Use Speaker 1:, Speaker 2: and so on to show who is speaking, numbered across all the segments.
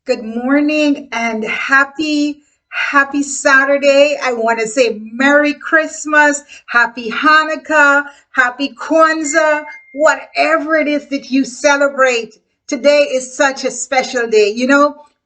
Speaker 1: Good morning and happy Saturday. I want to say Merry Christmas, Happy Hanukkah, Happy Kwanzaa, whatever it is that you celebrate. Today is such a special day.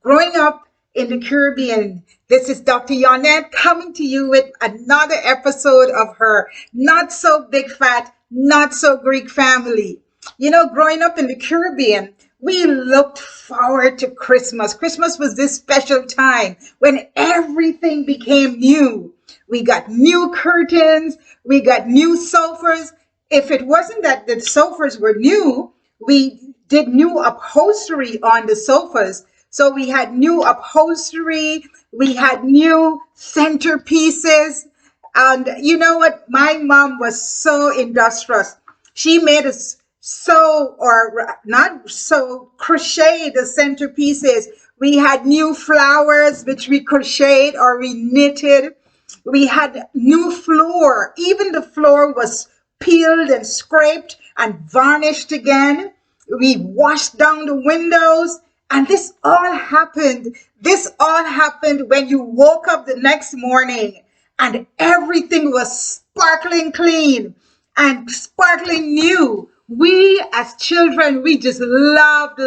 Speaker 1: Growing up in the Caribbean, this is Dr. Yonnette coming to you with another episode of her Not So Big Fat, Not So Greek family. Growing up in the Caribbean, we looked forward to Christmas. Christmas was this special time when everything became new. We got new curtains, we got new sofas. If it wasn't that the sofas were new, we did new upholstery on the sofas. So we had new upholstery, we had new centerpieces. And you know what? My mom was so industrious. She made us sew or not sew, crochet the centerpieces. We had new flowers, which we crocheted or we knitted. We had new floor. Even the floor was peeled and scraped and varnished again. We washed down the windows. And this all happened. This all happened when you woke up the next morning and everything was sparkling clean and sparkling new. We as children, we just loved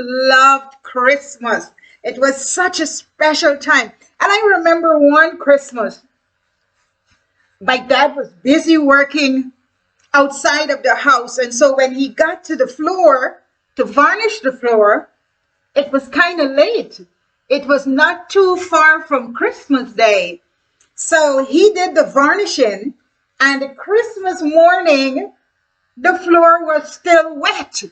Speaker 1: Christmas. It was such a special time. And I remember one Christmas, my dad was busy working outside of the house. And so when he got to the floor to varnish the floor, it was kind of late. It was not too far from Christmas Day. So he did the varnishing, and the Christmas morning, the floor was still wet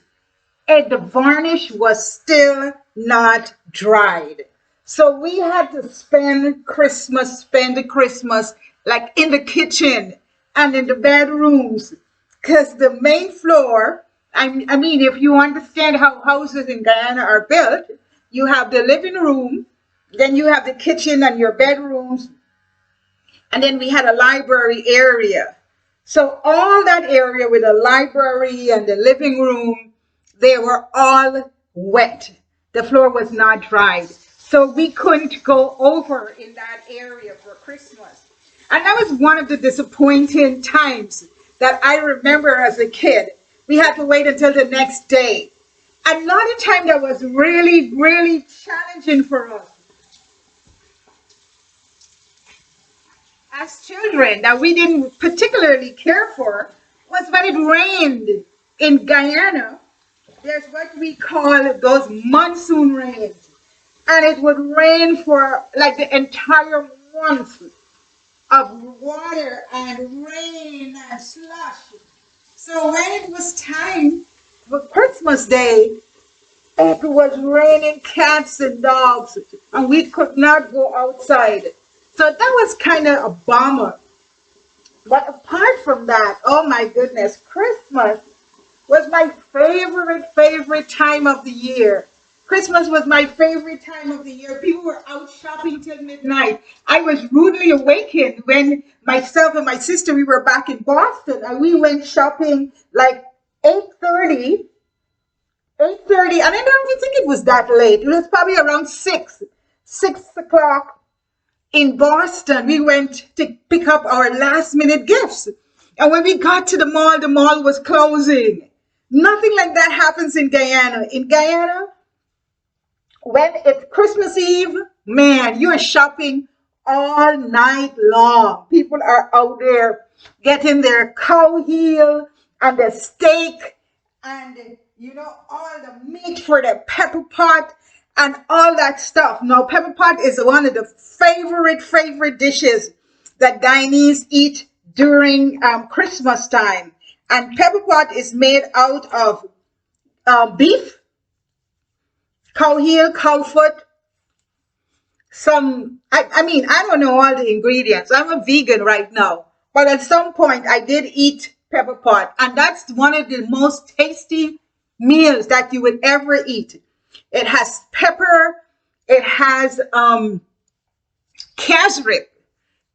Speaker 1: and the varnish was still not dried. So we had to spend the Christmas like in the kitchen and in the bedrooms because the main floor, I mean, if you understand how houses in Guyana are built, you have the living room, then you have the kitchen and your bedrooms, and then we had a library area. So all that area with the library and the living room, they were all wet. The floor was not dried. So we couldn't go over in that area for Christmas. And that was one of the disappointing times that I remember as a kid. We had to wait until the next day. Another time that was really challenging for us as children that we didn't particularly care for was when it rained in Guyana. There's what we call those monsoon rains. And it would rain for like the entire month of water and rain and slush. So when it was time for Christmas Day, it was raining cats and dogs, and we could not go outside. So that was kind of a bummer. But apart from that, oh my goodness, Christmas was my favorite time of the year. Christmas was my favorite time of the year. People were out shopping till midnight. I was rudely awakened when myself and my sister, we were back in Boston, and we went shopping like 8:30, and I don't even think it was that late. It was probably around 6 o'clock in Boston. We went to pick up our last minute gifts. And when we got to the mall was closing. Nothing like that happens in Guyana. In Guyana, when it's Christmas Eve, man, you are shopping all night long. People are out there getting their cow heel and their steak and, all the meat for the pepper pot and all that stuff. Now, pepper pot is one of the favorite dishes that Guyanese eat during Christmas time. And pepper pot is made out of beef, cow heel, cow foot, I don't know all the ingredients. I'm a vegan right now. But at some point, I did eat pepper pot. And that's one of the most tasty meals that you would ever eat. It has pepper. It has casrip.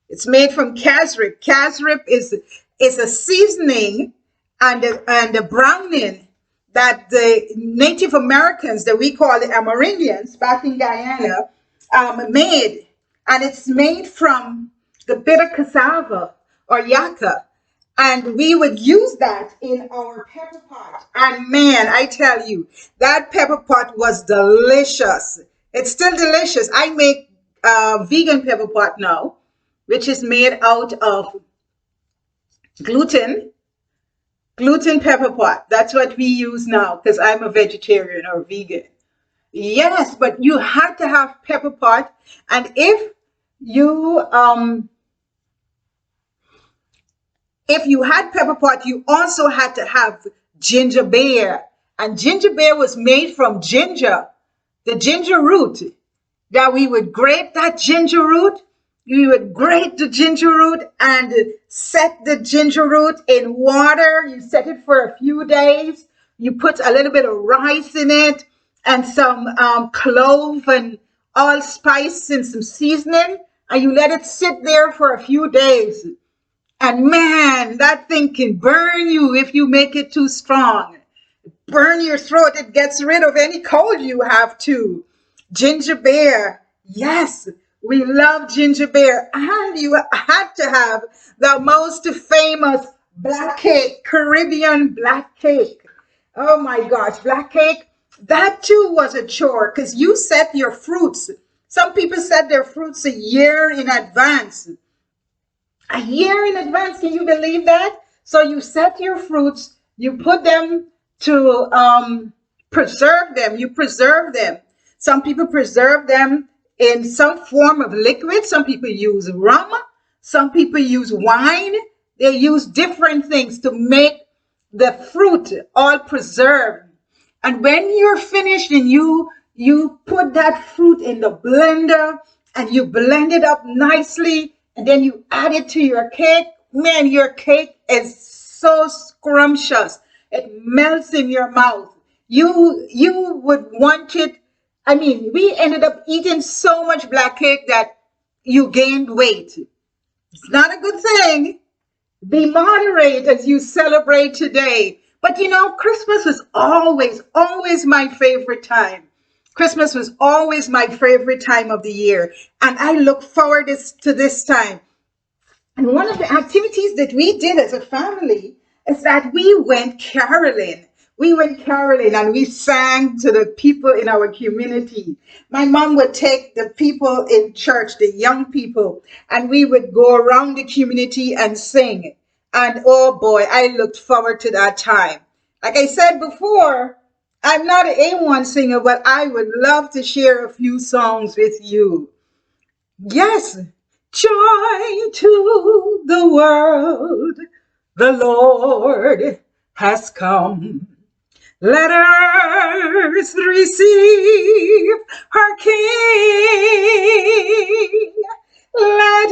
Speaker 1: It's made from casrip. Casrip is a seasoning and a browning that the Native Americans, that we call the Amerindians back in Guyana, made. And it's made from the bitter cassava or yucca. And we would use that in our pepper pot. And man, I tell you, that pepper pot was delicious. It's still delicious. I make vegan pepper pot now, which is made out of gluten pepper pot. That's what we use now because I'm a vegetarian or vegan. Yes, but you had to have pepper pot. And if you had pepper pot, you also had to have ginger beer. And ginger beer was made from ginger, the ginger root. That we would grate that ginger root. We would grate the ginger root and set the ginger root in water. You set it for a few days. You put a little bit of rice in it and some clove and allspice and some seasoning. And you let it sit there for a few days. And man, that thing can burn you if you make it too strong. Burn your throat. It gets rid of any cold you have too. Ginger beer. Yes, we love ginger beer. And you had to have the most famous black cake, Caribbean black cake. Oh my gosh, black cake. That too was a chore because you set your fruits. Some people set their fruits a year in advance. A year in advance, can you believe that? So you set your fruits, you put them to preserve them, you preserve them. Some people preserve them in some form of liquid. Some people use rum. Some people use wine. They use different things to make the fruit all preserved. And when you're finished and you put that fruit in the blender and you blend it up nicely, and then you add it to your cake, man, your cake is so scrumptious. It melts in your mouth. You would want it. I mean, we ended up eating so much black cake that you gained weight. It's not a good thing. Be moderate as you celebrate today. But you know, Christmas was always my favorite time. Christmas was always my favorite time of the year. And I look forward to this time. And one of the activities that we did as a family is that we went caroling. We went caroling and we sang to the people in our community. My mom would take the people in church, the young people, and we would go around the community and sing. And oh boy, I looked forward to that time. Like I said before, I'm not an A1 singer, but I would love to share a few songs with you. Yes, joy to the world, the Lord has come. Let earth receive her King. Let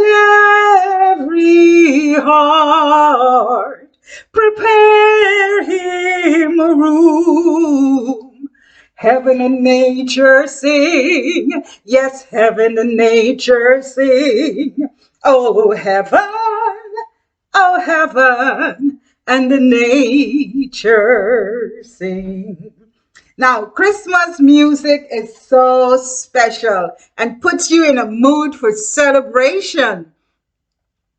Speaker 1: every heart prepare him a room. Heaven and nature sing. Yes, heaven and nature sing. Oh, heaven, and the nature sing. Now, Christmas music is so special and puts you in a mood for celebration.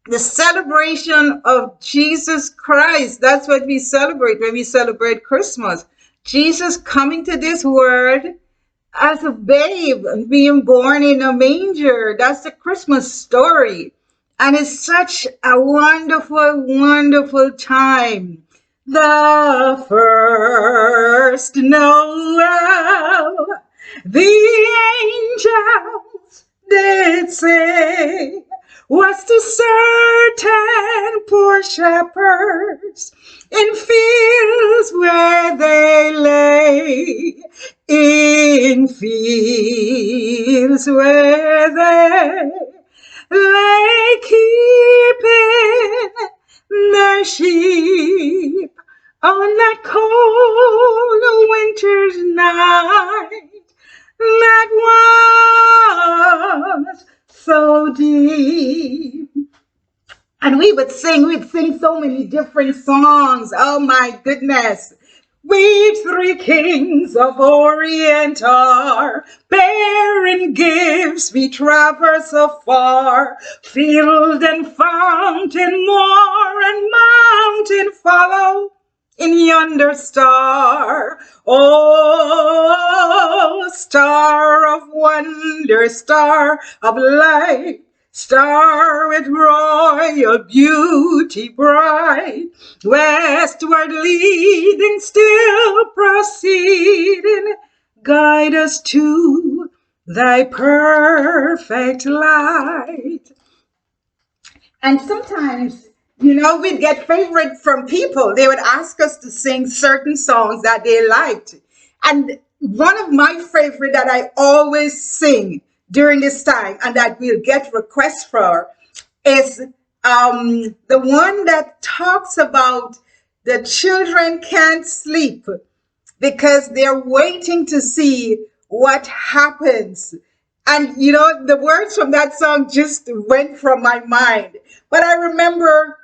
Speaker 1: The celebration of Jesus Christ. That's what we celebrate when we celebrate Christmas. Jesus coming to this world as a babe and being born in a manger. That's the Christmas story. And it's such a wonderful, wonderful time. The first Noel, the angels did say, was to certain poor shepherds in fields where they lay, in fields where they lay, keeping their sheep on that cold winter's night that was so deep. And we'd sing so many different songs. Oh my goodness. We three kings of Orient are, bearing gifts we traverse afar. Field and fountain, moor and mountain follow in yonder star. Oh, star of wonder, star of light, star with royal beauty bright, westward leading, still proceeding, guide us to thy perfect light. And sometimes, we'd get favorite from people. They would ask us to sing certain songs that they liked. And one of my favorite that I always sing during this time and that we'll get requests for is the one that talks about the children can't sleep because they're waiting to see what happens. And the words from that song just went from my mind. But I remember,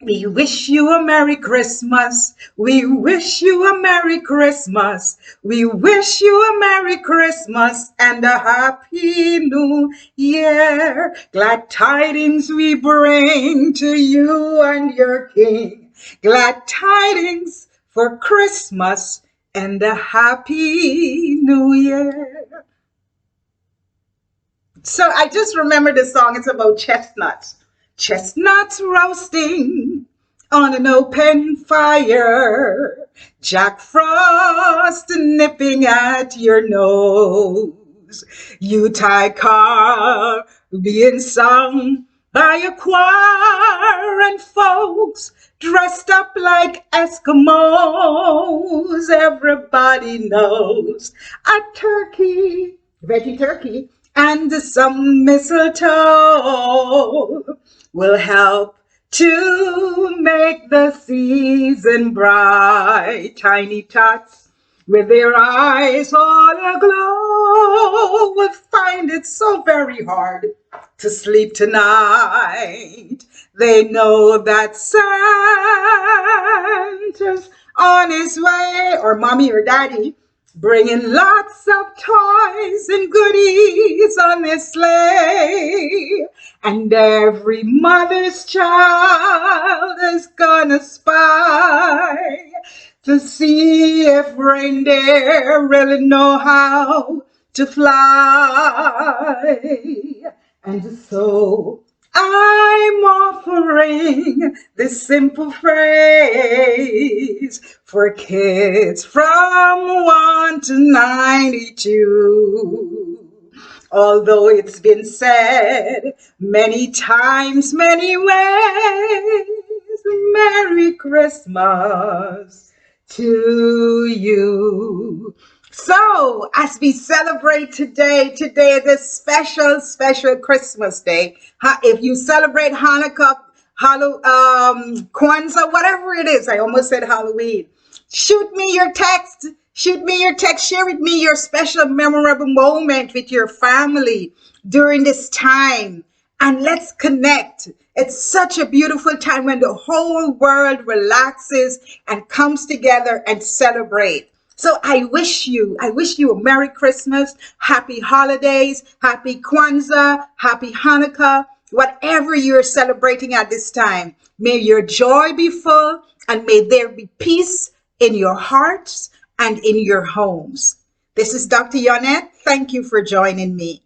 Speaker 1: we wish you a Merry Christmas. We wish you a Merry Christmas. We wish you a Merry Christmas and a Happy New Year. Glad tidings we bring to you and your King. Glad tidings for Christmas and a Happy New Year. So I just remember the song. It's about chestnuts. Chestnuts roasting on an open fire. Jack Frost nipping at your nose. Yuletide carol being sung by a choir and folks dressed up like Eskimos. Everybody knows a turkey, veggie turkey, and some mistletoe will help to make the season bright. Tiny tots with their eyes all aglow will find it so very hard to sleep tonight. They know that Santa's on his way, or mommy or daddy, bringing lots of toys and goodies on his sleigh. And every mother's child is gonna spy to see if reindeer really know how to fly. And so I'm offering this simple phrase for kids from 1 to 92. Although it's been said many times, many ways, Merry Christmas to you. So, as we celebrate today is a special, special Christmas day. If you celebrate Hanukkah, Kwanzaa, whatever it is, I almost said Halloween. Shoot me your text, share with me your special memorable moment with your family during this time. And let's connect. It's such a beautiful time when the whole world relaxes and comes together and celebrate. So I wish you a Merry Christmas, Happy Holidays, Happy Kwanzaa, Happy Hanukkah, whatever you're celebrating at this time. May your joy be full and may there be peace in your hearts and in your homes. This is Dr. Yonnette. Thank you for joining me.